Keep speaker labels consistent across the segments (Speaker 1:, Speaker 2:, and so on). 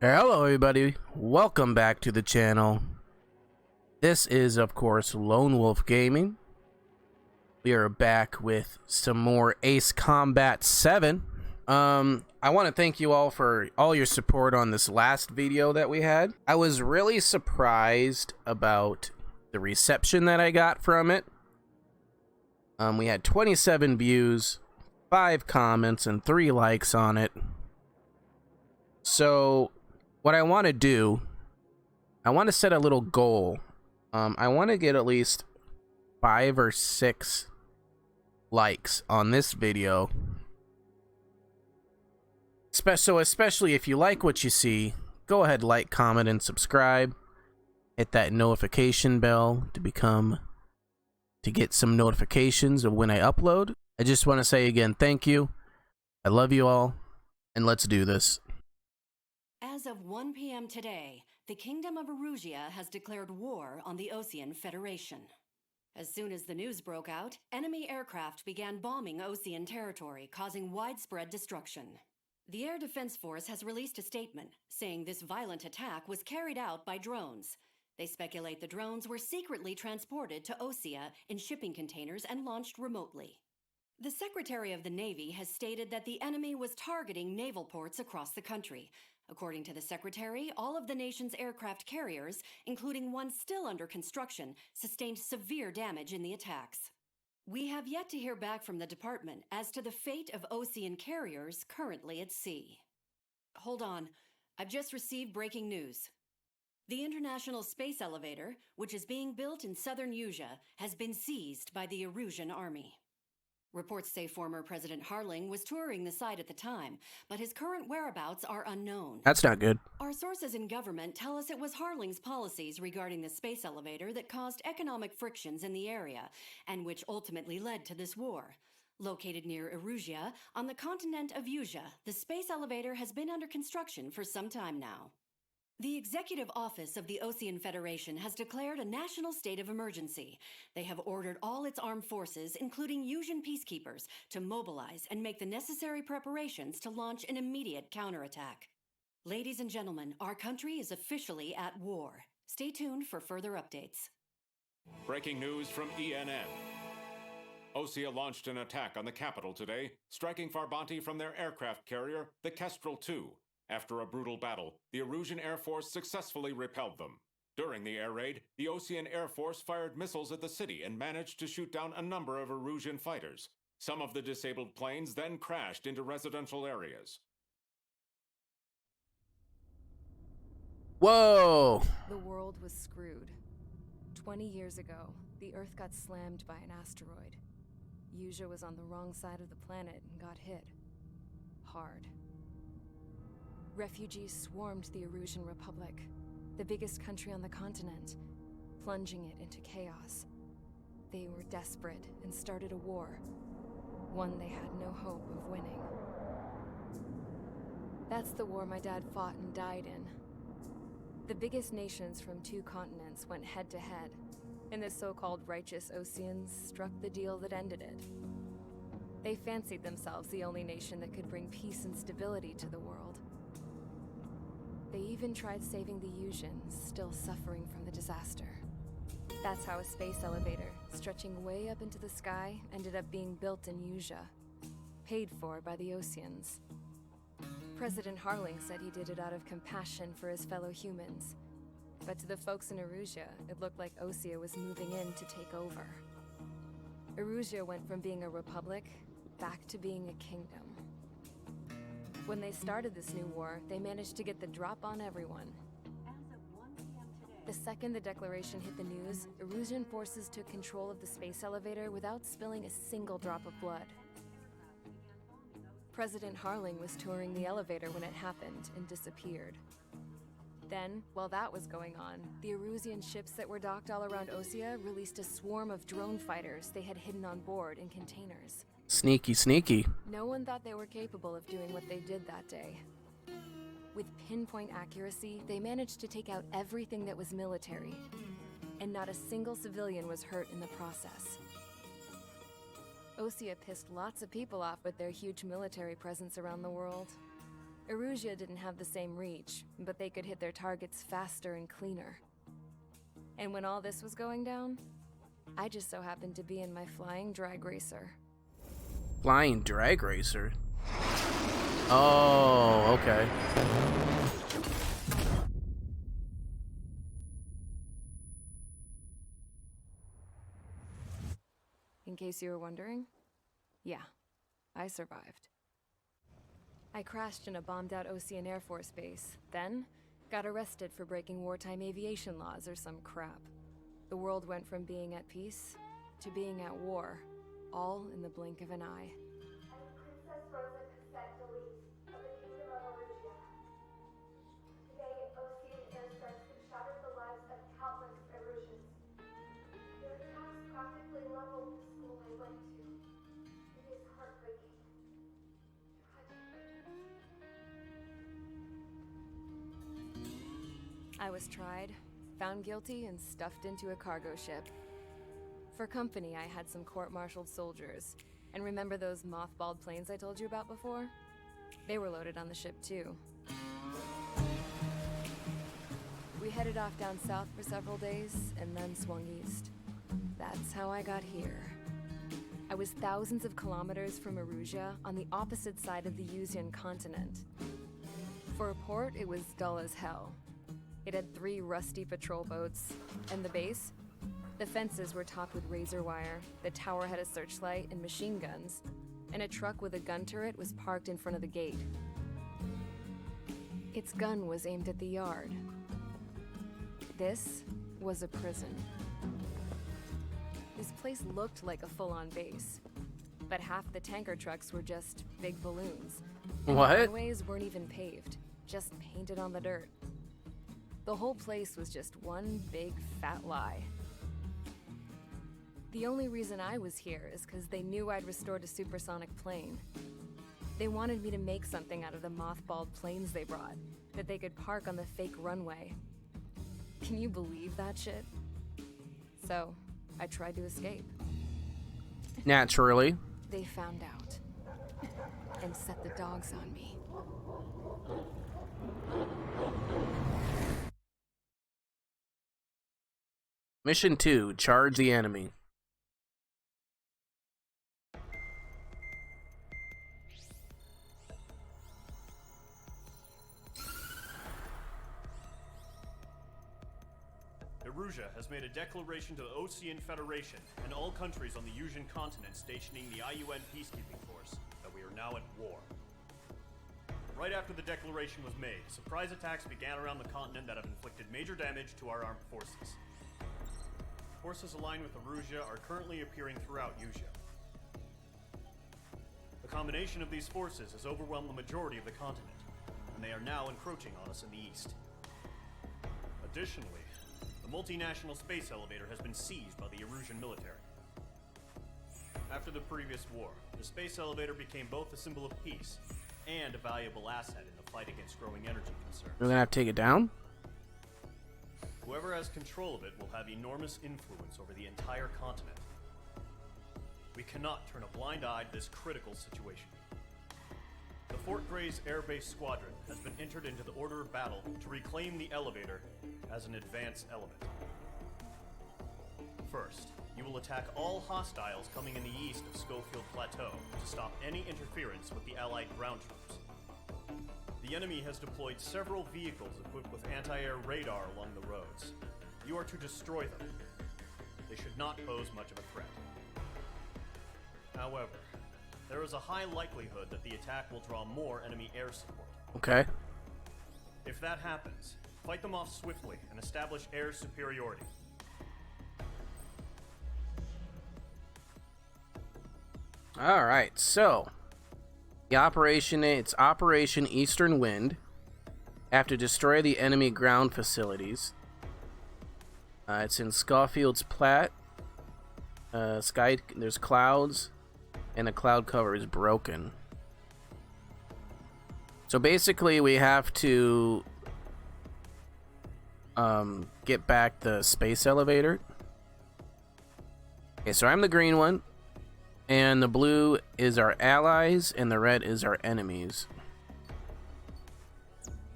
Speaker 1: Hello everybody, welcome back to the channel. This is of course Lone Wolf Gaming. We are back with some more Ace Combat 7. I want to thank you all for all your support on this last video that we had. I was really surprised about the reception that I got from it. We had 27 views, 5 comments, and 3 likes on it. So what I want to do, I want to set a little goal. I want to get at least 5 or 6 likes on this video. So especially if you like what you see, go ahead, like, comment, and subscribe. Hit that notification bell to get some notifications of when I upload. I just want to say again, thank you. I love you all, and let's do this.
Speaker 2: As of 1 p.m. today, the Kingdom of Erusia has declared war on the Osean Federation. As soon as the news broke out, enemy aircraft began bombing Osean territory, causing widespread destruction. The Air Defense Force has released a statement saying this violent attack was carried out by drones. They speculate the drones were secretly transported to Osea in shipping containers and launched remotely. The Secretary of the Navy has stated that the enemy was targeting naval ports across the country. According to the Secretary, all of the nation's aircraft carriers, including one still under construction, sustained severe damage in the attacks. We have yet to hear back from the department as to the fate of Osean carriers currently at sea. Hold on, I've just received breaking news. The International Space Elevator, which is being built in southern Usea, has been seized by the Erusian Army. Reports say former President Harling was touring the site at the time, but his current whereabouts are unknown.
Speaker 1: That's not good.
Speaker 2: Our sources in government tell us it was Harling's policies regarding the space elevator that caused economic frictions in the area, and which ultimately led to this war. Located near Erusia, on the continent of Usea, the space elevator has been under construction for some time now. The Executive Office of the Osean Federation has declared a national state of emergency. They have ordered all its armed forces, including Usean peacekeepers, to mobilize and make the necessary preparations to launch an immediate counterattack. Ladies and gentlemen, our country is officially at war. Stay tuned for further updates.
Speaker 3: Breaking news from ENN. Osea launched an attack on the capital today, striking Farbanti from their aircraft carrier, the Kestrel II. After a brutal battle, the Erusian Air Force successfully repelled them. During the air raid, the Osean Air Force fired missiles at the city and managed to shoot down a number of Erusian fighters. Some of the disabled planes then crashed into residential areas.
Speaker 1: Whoa!
Speaker 4: The world was screwed. 20 years ago, the Earth got slammed by an asteroid. Usea was on the wrong side of the planet and got hit. Hard. Refugees swarmed the Erusian Republic, the biggest country on the continent, plunging it into chaos. They were desperate and started a war, one they had no hope of winning. That's the war my dad fought and died in. The biggest nations from 2 continents went head-to-head, and the so-called righteous Oseans struck the deal that ended it. They fancied themselves the only nation that could bring peace and stability to the world. They even tried saving the Useans, still suffering from the disaster. That's how a space elevator, stretching way up into the sky, ended up being built in Usea, paid for by the Oseans. President Harling said he did it out of compassion for his fellow humans. But to the folks in Erusia, it looked like Osea was moving in to take over. Erusia went from being a republic back to being a kingdom. When they started this new war, they managed to get the drop on everyone. The second the declaration hit the news, Erusian forces took control of the space elevator without spilling a single drop of blood. President Harling was touring the elevator when it happened and disappeared. Then, while that was going on, the Erusian ships that were docked all around Osea released a swarm of drone fighters they had hidden on board in containers.
Speaker 1: Sneaky, sneaky.
Speaker 4: No one thought they were capable of doing what they did that day. With pinpoint accuracy, they managed to take out everything that was military, and not a single civilian was hurt in the process. Osea pissed lots of people off with their huge military presence around the world. Erusia didn't have the same reach, but they could hit their targets faster and cleaner. And when all this was going down, I just so happened to be in my flying drag racer.
Speaker 1: Flying drag racer? Oh, okay.
Speaker 4: In case you were wondering, yeah, I survived. I crashed in a bombed-out Osean Air Force base, then got arrested for breaking wartime aviation laws or some crap. The world went from being at peace to being at war, all in the blink of an eye.
Speaker 5: I'm Princess Rosa Cassette Delete of the Kingdom of Erugia. Today, Osean airstrikes have shattered the lives of countless Erusians. Their attacks practically leveled the school I went to. It is heartbreaking.
Speaker 4: I was tried, found guilty, and stuffed into a cargo ship. For company, I had some court-martialed soldiers. And remember those mothballed planes I told you about before? They were loaded on the ship, too. We headed off down south for several days, and then swung east. That's how I got here. I was thousands of kilometers from Erusia, on the opposite side of the Yuzian continent. For a port, it was dull as hell. It had 3 rusty patrol boats, and the base? The fences were topped with razor wire, the tower had a searchlight and machine guns, and a truck with a gun turret was parked in front of the gate. Its gun was aimed at the yard. This was a prison. This place looked like a full-on base, but half the tanker trucks were just big balloons. And
Speaker 1: What?
Speaker 4: the runways weren't even paved, just painted on the dirt. The whole place was just one big fat lie. The only reason I was here is because they knew I'd restored a supersonic plane. They wanted me to make something out of the mothballed planes they brought, that they could park on the fake runway. Can you believe that shit? So, I tried to escape.
Speaker 1: Naturally.
Speaker 4: They found out. And set the dogs on me.
Speaker 1: Mission 2, charge the enemy.
Speaker 6: Erusia has made a declaration to the Osean Federation and all countries on the Yuzian continent stationing the IUN peacekeeping force that we are now at war. Right after the declaration was made, surprise attacks began around the continent that have inflicted major damage to our armed forces. Forces aligned with Erusia are currently appearing throughout Yusia. The combination of these forces has overwhelmed the majority of the continent, and they are now encroaching on us in the east. Additionally, the multinational space elevator has been seized by the Erusian military. After the previous war, the space elevator became both a symbol of peace and a valuable asset in the fight against growing energy concerns.
Speaker 1: We're gonna have to take it down?
Speaker 6: Whoever has control of it will have enormous influence over the entire continent. We cannot turn a blind eye to this critical situation. The Fort Grays Air Base Squadron has been entered into the order of battle to reclaim the elevator as an advance element. First, you will attack all hostiles coming in the east of Schofield Plateau to stop any interference with the Allied ground troops. The enemy has deployed several vehicles equipped with anti-air radar along the roads. You are to destroy them. They should not pose much of a threat. However, there is a high likelihood that the attack will draw more enemy air support.
Speaker 1: Okay.
Speaker 6: If that happens, fight them off swiftly and establish air superiority.
Speaker 1: Alright, so it's Operation Eastern Wind. Have to destroy the enemy ground facilities. It's in Schofield's Plat. There's clouds, and the cloud cover is broken. So basically, we have to get back the space elevator. Okay, so I'm the green one, and the blue is our allies, and the red is our enemies.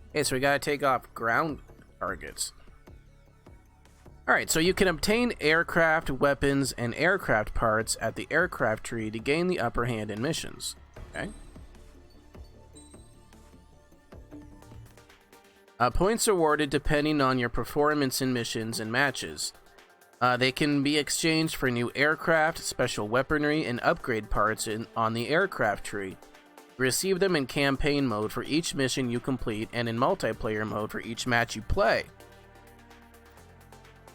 Speaker 1: Okay, so we gotta take off ground targets. Alright, so you can obtain aircraft, weapons, and aircraft parts at the aircraft tree to gain the upper hand in missions. Okay. Points awarded depending on your performance in missions and matches. They can be exchanged for new aircraft, special weaponry, and upgrade parts on the aircraft tree. Receive them in campaign mode for each mission you complete and in multiplayer mode for each match you play.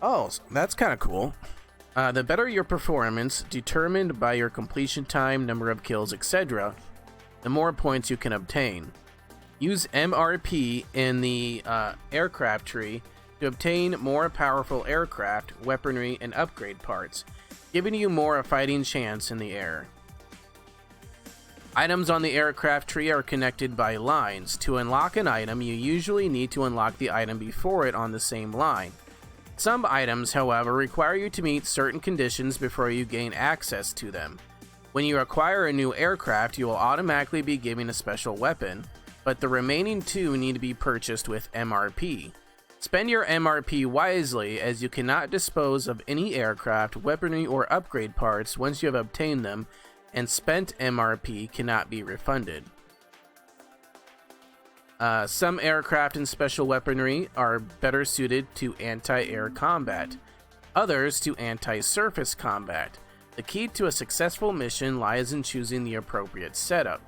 Speaker 1: Oh, that's kind of cool. The better your performance, determined by your completion time, number of kills, etc., the more points you can obtain. Use MRP in the aircraft tree to obtain more powerful aircraft, weaponry, and upgrade parts, giving you more a fighting chance in the air. Items on the aircraft tree are connected by lines. To unlock an item, you usually need to unlock the item before it on the same line. Some items, however, require you to meet certain conditions before you gain access to them. When you acquire a new aircraft, you will automatically be given a special weapon, but the remaining two need to be purchased with MRP. Spend your MRP wisely, as you cannot dispose of any aircraft, weaponry, or upgrade parts once you have obtained them, and spent MRP cannot be refunded. Some aircraft and special weaponry are better suited to anti-air combat, others to anti-surface combat. The key to a successful mission lies in choosing the appropriate setup.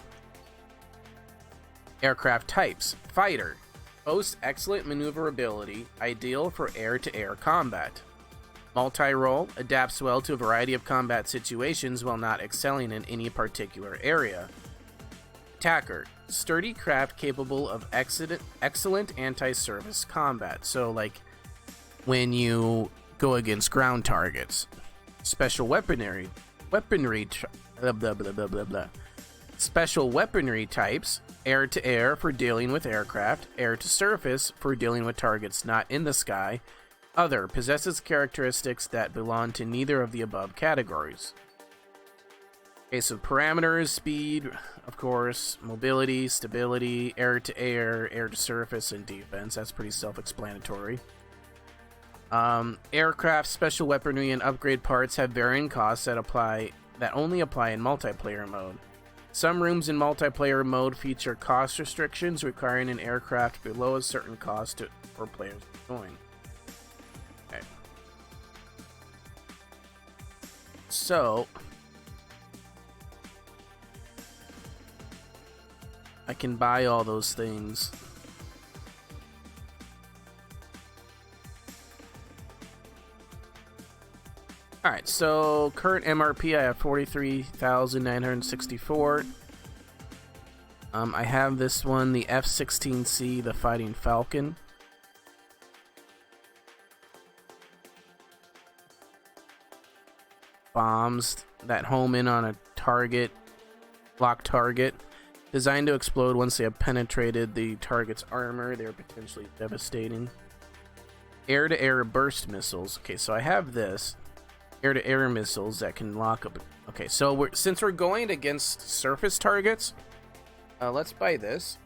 Speaker 1: Aircraft types. Fighter. Boasts excellent maneuverability, ideal for air-to-air combat. Multi-role. Adapts well to a variety of combat situations while not excelling in any particular area. Attacker. Sturdy craft capable of excellent anti-surface combat. So, like, when you go against ground targets. Special weaponry. Special weaponry types. Air-to-air for dealing with aircraft. Air-to-surface for dealing with targets not in the sky. Other. Possesses characteristics that belong to neither of the above categories. Okay, so parameters, speed, of course, mobility, stability, air-to-air, air-to-surface, and defense. That's pretty self-explanatory. Aircraft, special weaponry, and upgrade parts have varying costs that only apply in multiplayer mode. Some rooms in multiplayer mode feature cost restrictions requiring an aircraft below a certain cost for players to join. Okay. So I can buy all those things. Alright, so current MRP I have 43,964. I have this one, the F-16C, the Fighting Falcon. Bombs that home in on a target, locked target. Designed to explode once they have penetrated the target's armor. They're potentially devastating. Air-to-air burst missiles. Okay, so I have this. Air-to-air missiles that can lock up. Okay, so since we're going against surface targets, let's buy this.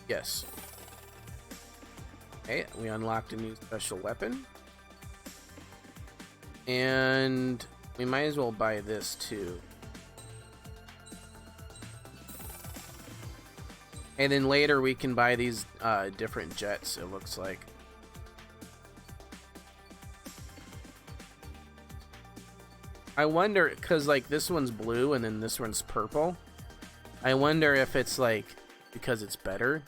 Speaker 1: Yes. Okay, we unlocked a new special weapon. And we might as well buy this too. And then later we can buy these different jets, it looks like. I wonder, because like this one's blue and then this one's purple. I wonder if it's like because it's better.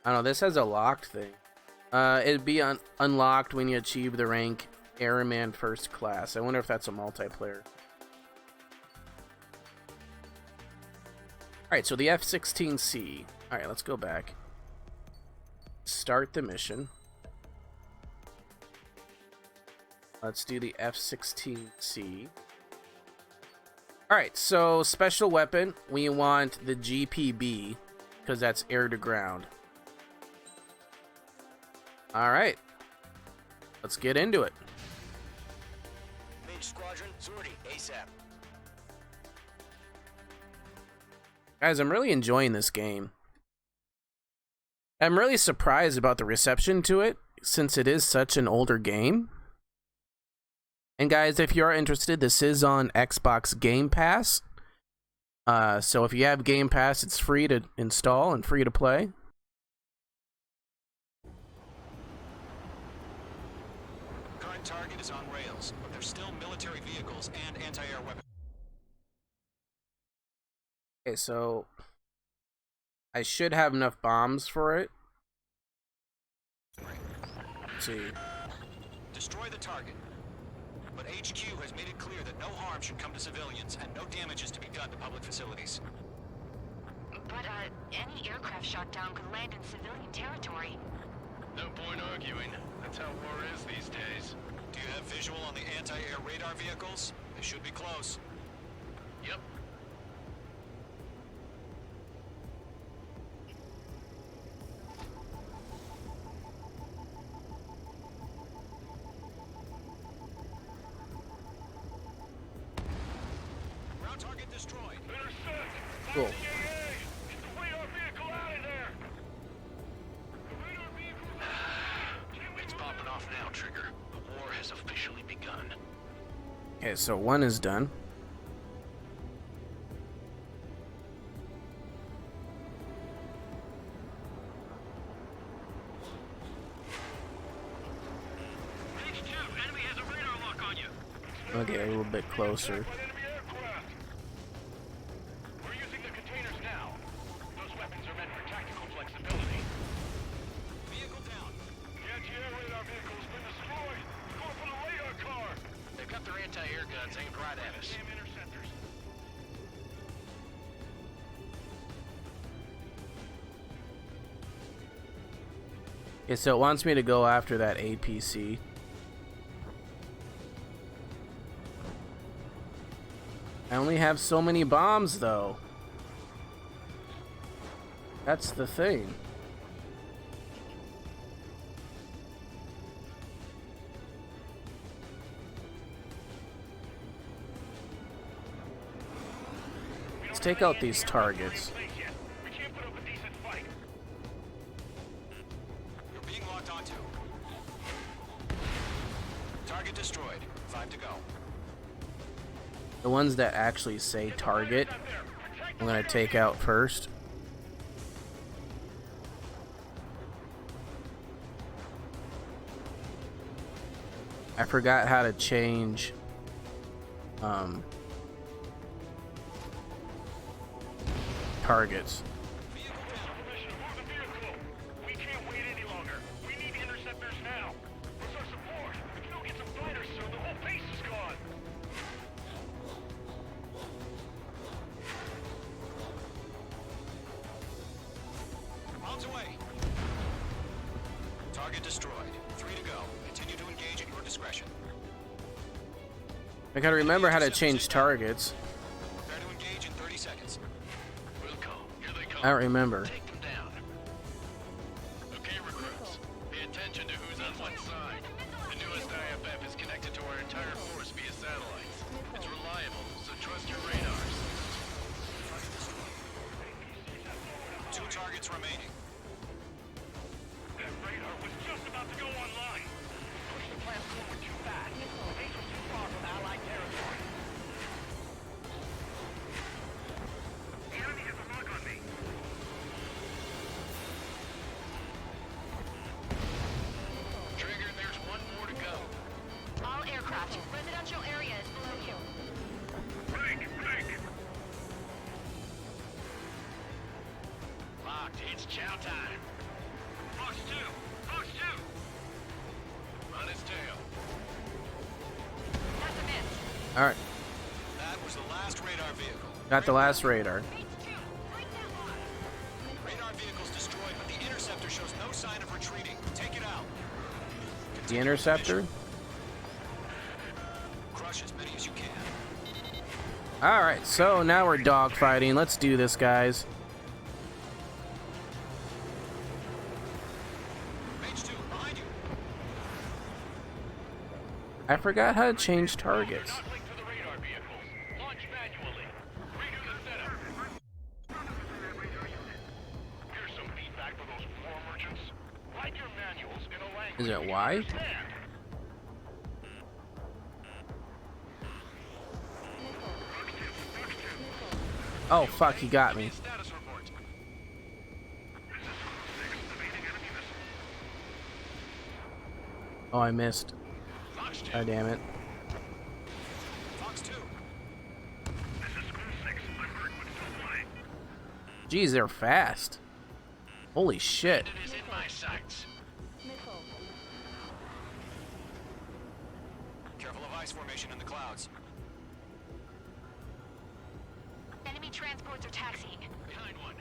Speaker 1: I don't know, this has a locked thing. It'd be unlocked when you achieve the rank Airman First Class. I wonder if that's a multiplayer. Alright, so the F-16C. Alright, let's go back. Start the mission. Let's do the F-16C. Alright, so special weapon. We want the GPB, because that's air to ground. Alright. Let's get into it.
Speaker 7: Mage Squadron, sortie, ASAP.
Speaker 1: Guys, I'm really enjoying this game. I'm really surprised about the reception to it, since it is such an older game. And guys, if you are interested, this is on Xbox Game Pass. So if you have Game Pass, it's free to install and free to play.
Speaker 7: Current target is on rails, but there's still military vehicles and anti-air weapons.
Speaker 1: Okay, so I should have enough bombs for it. Let's see.
Speaker 7: Destroy the target. But HQ has made it clear that no harm should come to civilians and no damage is to be done to public facilities.
Speaker 8: But, any aircraft shot down could land in civilian territory.
Speaker 9: No point arguing. That's how war is these days.
Speaker 7: Do you have visual on the anti-air radar vehicles? They should be close.
Speaker 9: Yep.
Speaker 7: Ground target destroyed.
Speaker 1: Cool.
Speaker 9: It's popping off now, Trigger. The war has officially begun.
Speaker 1: Okay, so one is done.
Speaker 9: H2, enemy has a radar lock on you.
Speaker 1: I'll get a little bit closer.
Speaker 9: We're using the containers now. Those weapons are meant for tactical flexibility.
Speaker 7: Vehicle down.
Speaker 9: The anti-air radar vehicle's been destroyed. Go for the radar car. They've got their anti-air guns aimed right at us. Damn interceptors.
Speaker 1: Okay, so it wants me to go after that APC. I only have so many bombs, though. That's the thing. Let's take out these targets.
Speaker 9: We can't put up a decent fight.
Speaker 7: You're being locked onto. Target destroyed. 5 to go.
Speaker 1: The ones that actually say target, I'm gonna take out first. I forgot how to change targets.
Speaker 9: Permission to move the vehicle. We can't wait any longer. We need interceptors now. Where's our support? If you don't get some fighters soon, the whole base is gone.
Speaker 7: On its way. Target destroyed. 3 to go. Continue to engage at your discretion.
Speaker 1: I gotta remember how to change targets.
Speaker 7: Prepare to engage in 30 seconds.
Speaker 9: Wilco, here they come.
Speaker 1: I don't remember.
Speaker 9: Take them down. Okay, recruits. Pay attention to who's on what side. The newest IFF is connected to our entire force via satellites. It's reliable, so trust your radars.
Speaker 7: 2 targets remaining.
Speaker 9: That radar was just about to go online. Push the plan forward too fast. The base was too far from Allied territory. The enemy has a lock on me. Trigger, there's one more to go.
Speaker 8: All aircraft, residential area is below you.
Speaker 9: Break! Locked, it's chow time. Fox 2! Fox 2! On his tail.
Speaker 8: That's a miss.
Speaker 1: Alright,
Speaker 7: That was the last radar vehicle.
Speaker 1: got the last radar.
Speaker 7: Radar vehicle's destroyed, but the interceptor shows no sign of retreating. Take it out.
Speaker 1: The interceptor?
Speaker 7: Crush as many as you can.
Speaker 1: Alright, so now we're dogfighting. Let's do this, guys.
Speaker 7: H2, behind you.
Speaker 1: I forgot how to change targets.
Speaker 9: Not linked to the radar vehicles. Launch manually. Redo the setup.
Speaker 1: Is it Y? Oh fuck, he got me.
Speaker 9: Status report.
Speaker 1: Oh, I missed.
Speaker 7: Fox 2.
Speaker 1: God damn it.
Speaker 7: Fox 2.
Speaker 1: Jeez, they're fast. Holy shit.
Speaker 9: It is in my sights.
Speaker 7: Careful of ice formation in the clouds.
Speaker 8: Enemy transports are taxiing.
Speaker 9: Behind one.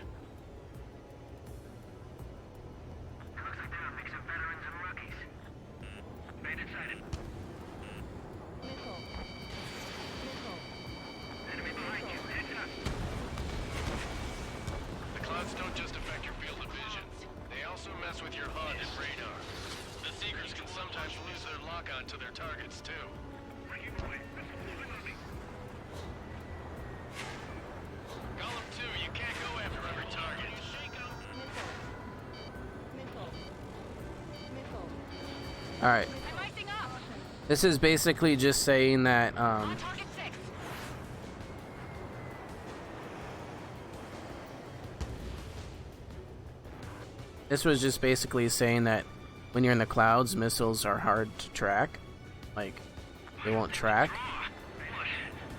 Speaker 9: The clouds don't just affect your field of vision. They also mess with your HUD and radar. The Seekers can sometimes lose their lock-on to their targets, too. Golem 2, you can't go after every target.
Speaker 1: Alright.
Speaker 8: I'm icing up.
Speaker 1: This is basically just saying that,
Speaker 8: On target 6.
Speaker 1: this was just basically saying that when you're in the clouds, missiles are hard to track. Like, they won't track.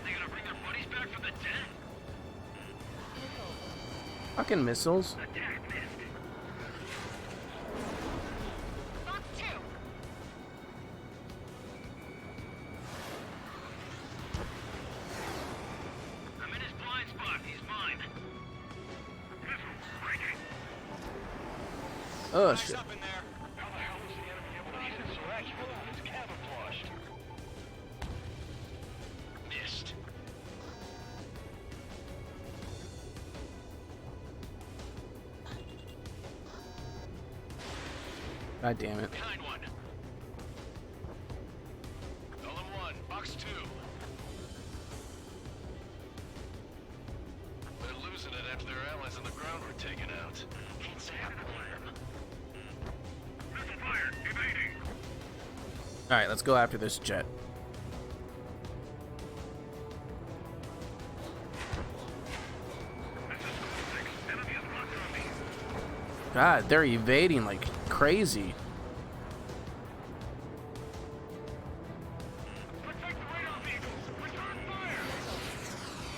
Speaker 9: They gonna bring their buddies back from the dead?
Speaker 1: Fucking missiles.
Speaker 8: Fox 2.
Speaker 9: I'm in his blind spot. He's mine.
Speaker 1: Oh
Speaker 7: Eyes
Speaker 1: shit.
Speaker 7: up in there.
Speaker 9: How the hell is the enemy able to use it so accurately? It's camouflaged. Missed.
Speaker 1: God damn it.
Speaker 9: Behind one. Golem 1, Fox 2. They're losing it after their allies on the ground were taken out. Can't say I blame them. Missile fire, evading.
Speaker 1: Alright, let's go after this jet. God, they're evading like crazy.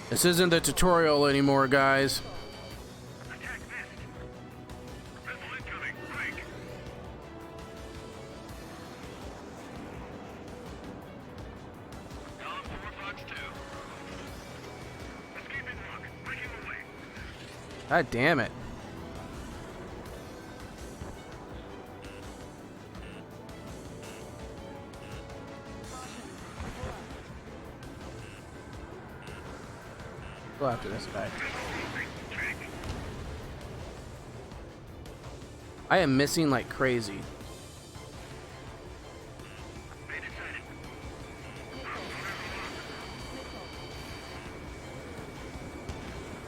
Speaker 1: This isn't the tutorial anymore, guys.
Speaker 9: Attack missed. Missile incoming. Break. Golem 4, Fox 2. Escaping rock. Breaking away.
Speaker 1: God damn it. Go after this guy. I am missing like crazy.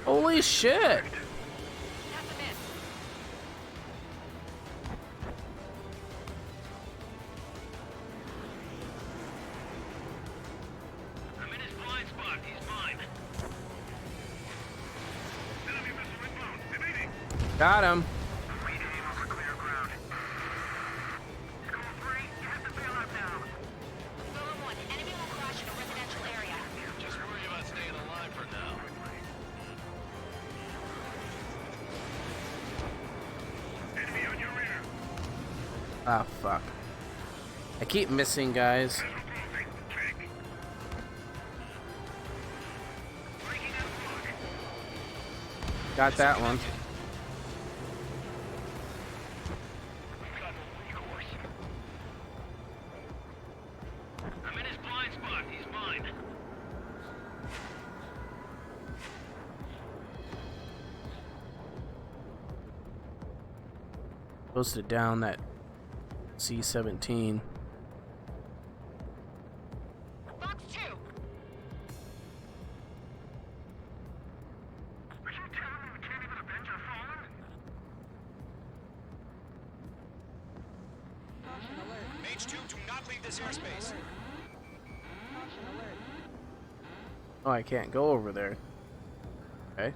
Speaker 1: Holy shit!
Speaker 8: That's a miss.
Speaker 9: I'm in his blind spot. He's mine. Enemy missile inbound. Evading.
Speaker 1: Got him.
Speaker 9: Retaining over clear ground. School 3, you have to bail out now.
Speaker 8: Golem 1, enemy will crash in a residential area.
Speaker 9: Just worry about staying alive for now. Enemy on your rear.
Speaker 1: Ah, fuck. I keep missing, guys. Got that one.
Speaker 9: I'm in his blind spot. He's mine.
Speaker 1: Supposed to down that C-17.
Speaker 8: Fox 2.
Speaker 9: Are you telling me we can't even avenge our fallen?
Speaker 7: H2, do not leave this airspace.
Speaker 1: Oh, I can't go over there. Okay.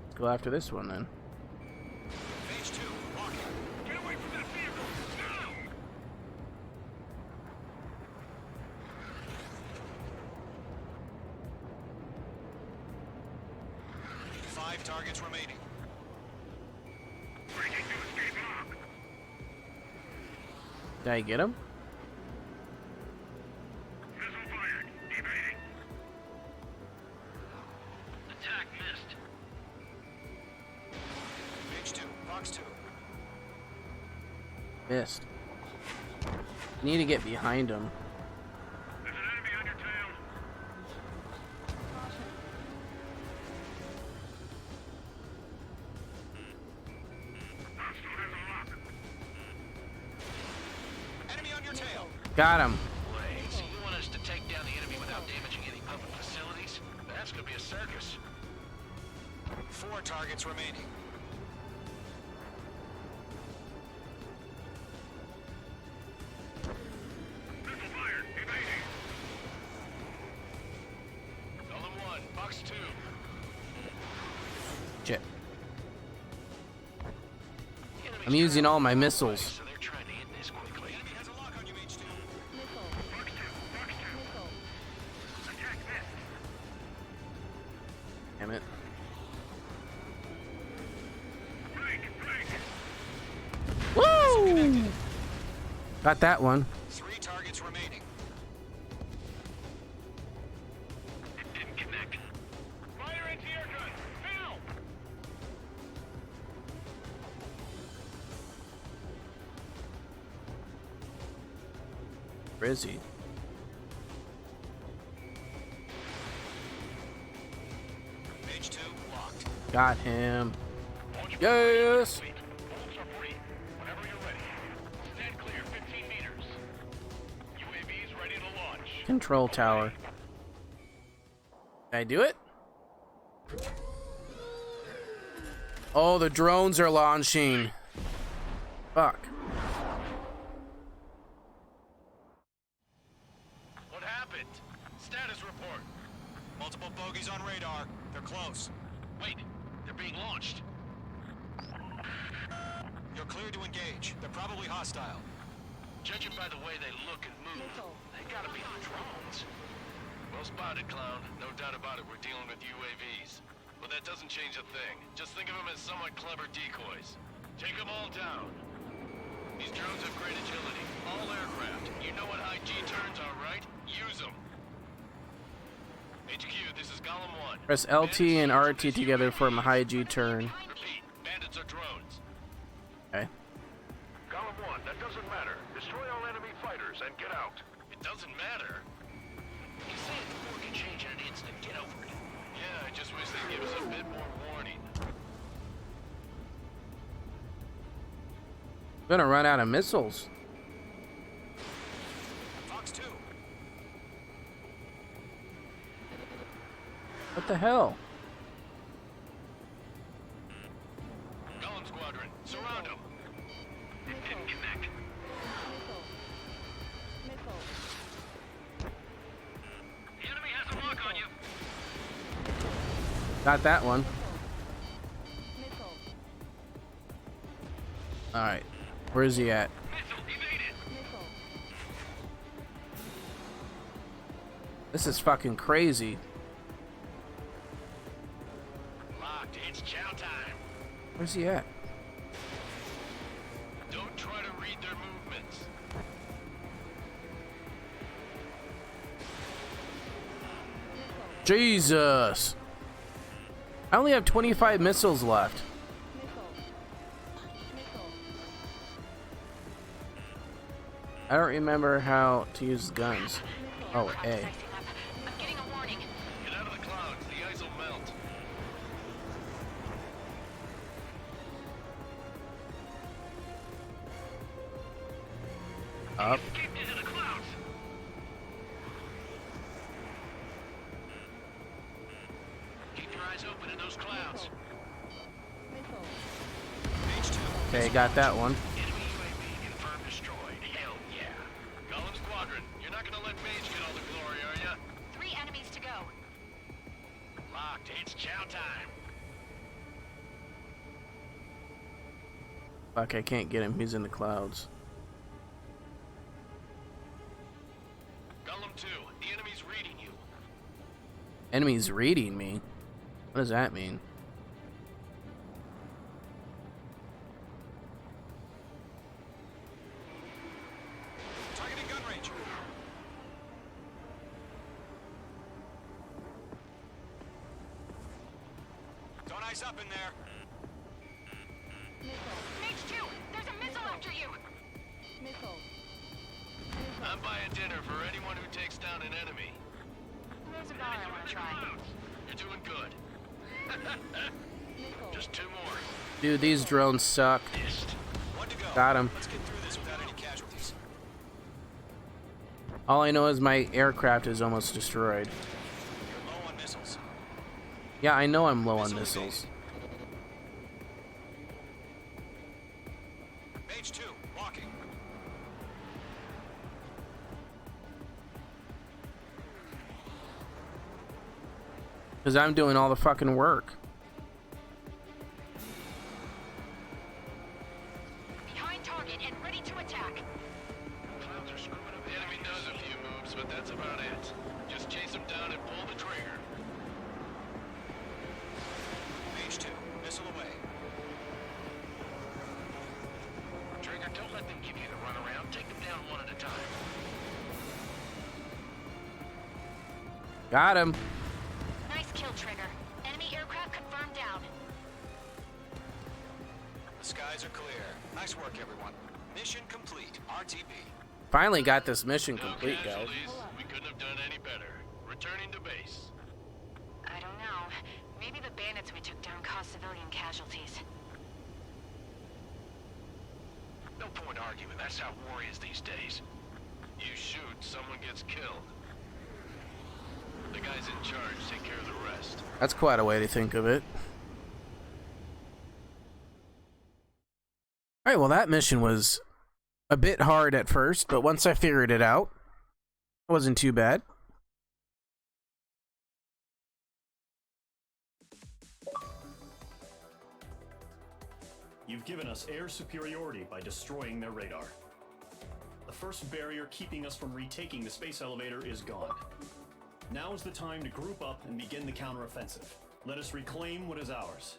Speaker 1: Let's go after this one then.
Speaker 7: H2, walking. Get away from that vehicle, now! 5 targets remaining.
Speaker 1: Did I get him?
Speaker 9: Attack missed.
Speaker 7: H2, Fox 2.
Speaker 1: Missed. Need to get behind him.
Speaker 9: There's an enemy on your tail.
Speaker 7: Enemy on your tail.
Speaker 1: Got him.
Speaker 9: So you want us to take down the enemy without damaging any public facilities? That's gonna be a circus.
Speaker 7: 4 targets remaining.
Speaker 9: Missile fired. Evading. Golem 1, Fox 2.
Speaker 1: Shit. I'm using all my missiles.
Speaker 9: So they're trying to hit this quickly.
Speaker 7: Enemy has a lock on you, H2.
Speaker 9: Attack missed.
Speaker 1: Damn it. Woo! Got that one.
Speaker 7: 3 targets remaining.
Speaker 9: It didn't connect. Fire anti-air gun. Now!
Speaker 1: Where is he?
Speaker 7: H2 locked.
Speaker 1: Got him. Yes!
Speaker 9: Bolts are free. Whenever you're ready. Stand clear 15 meters. UAVs ready to launch.
Speaker 1: Control tower. Did I do it? Oh, the drones are launching. Fuck.
Speaker 9: What happened? Status report.
Speaker 7: Multiple bogeys on radar. They're close.
Speaker 9: Wait, they're being launched.
Speaker 7: You're clear to engage. They're probably hostile.
Speaker 9: Judging by the way they look and move, they gotta be the drones. Well spotted, clown. No doubt about it, we're dealing with UAVs. But that doesn't change a thing. Just think of them as somewhat clever decoys. Take them all down. These drones have great agility. All aircraft. You know what high G turns are, right? Use them. HQ, this is Golem 1.
Speaker 1: Press LT and RT together for a high G turn.
Speaker 9: Repeat, bandits are drones.
Speaker 1: Okay.
Speaker 9: Golem 1, that doesn't matter. Destroy all enemy fighters and get out. It doesn't matter? You say it, the war can change in an instant. Get over it. Yeah, I just wish they'd give us a bit more warning.
Speaker 1: I'm gonna run out of missiles.
Speaker 7: Fox 2.
Speaker 1: What the hell?
Speaker 9: Golem Squadron, surround them. It didn't connect. The enemy has a lock on you.
Speaker 1: Got that one. Alright. Where is he at?
Speaker 9: Missile evaded.
Speaker 1: This is fucking crazy.
Speaker 9: Locked. It's chow time.
Speaker 1: Where's he at?
Speaker 9: Don't try to read their movements.
Speaker 1: Jesus! I only have 25 missiles left. I don't remember how to use guns. Oh, A.
Speaker 8: I'm getting a warning.
Speaker 9: Get out of the clouds. The ice will melt.
Speaker 1: Up.
Speaker 9: Escaped into the clouds. Keep your eyes open in those clouds.
Speaker 1: Okay, got that one.
Speaker 9: Enemy UAV confirmed destroyed. Hell yeah. Golem Squadron, you're not gonna let Mage get all the glory, are ya?
Speaker 8: 3 enemies to go.
Speaker 9: Locked. It's chow time.
Speaker 1: Fuck, I can't get him. He's in the clouds.
Speaker 9: Golem 2, the enemy's reading you.
Speaker 1: Enemy's reading me? What does that mean?
Speaker 7: Targeting gun range. Don't eyes up in there.
Speaker 8: Mage 2, there's a missile after you.
Speaker 9: I'm buying dinner for anyone who takes down an enemy.
Speaker 8: There's a bar I want to try.
Speaker 9: You're doing good. Just 2 more.
Speaker 1: Dude, these drones suck.
Speaker 9: Missed.
Speaker 7: One to go.
Speaker 1: Got him.
Speaker 7: Let's get through this without any casualties.
Speaker 1: All I know is my aircraft is almost destroyed.
Speaker 7: You're low on missiles.
Speaker 1: Yeah, I know I'm low on
Speaker 7: Missile
Speaker 1: missiles.
Speaker 7: Mage 2, walking.
Speaker 1: Because I'm doing all the fucking work.
Speaker 8: Behind target and ready to attack.
Speaker 9: Clouds are screwing up. The enemy does a few moves, but that's about it. Just chase them down and pull the trigger.
Speaker 7: Mage 2, missile away.
Speaker 9: Trigger, don't let them give you the runaround. Take them down one at a time.
Speaker 1: Got him.
Speaker 8: Nice kill, Trigger. Enemy aircraft confirmed down.
Speaker 7: The skies are clear. Nice work, everyone. Mission complete. RTB.
Speaker 1: Finally got this mission
Speaker 9: No
Speaker 1: complete, guys.
Speaker 9: casualties. We couldn't have done any better. Returning to base.
Speaker 8: I don't know. Maybe the bandits we took down caused civilian casualties.
Speaker 9: No point arguing. That's how war is these days. You shoot, someone gets killed. The guys in charge take care of the rest.
Speaker 1: That's quite a way to think of it. Alright, well that mission was a bit hard at first, but once I figured it out, it wasn't too bad.
Speaker 6: You've given us air superiority by destroying their radar. The first barrier keeping us from retaking the space elevator is gone. Now is the time to group up and begin the counteroffensive. Let us reclaim what is ours.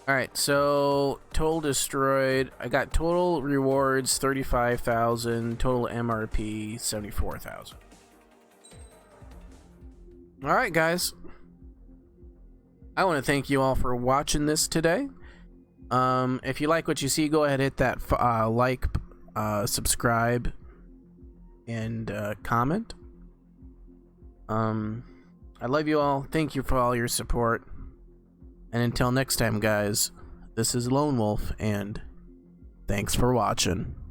Speaker 1: Alright, so total destroyed. I got total rewards 35,000, total MRP 74,000. Alright, guys. I want to thank you all for watching this today. If you like what you see, go ahead and hit that like, subscribe, and comment. I love you all. Thank you for all your support. And until next time, guys, this is Lone Wolf, and thanks for watching.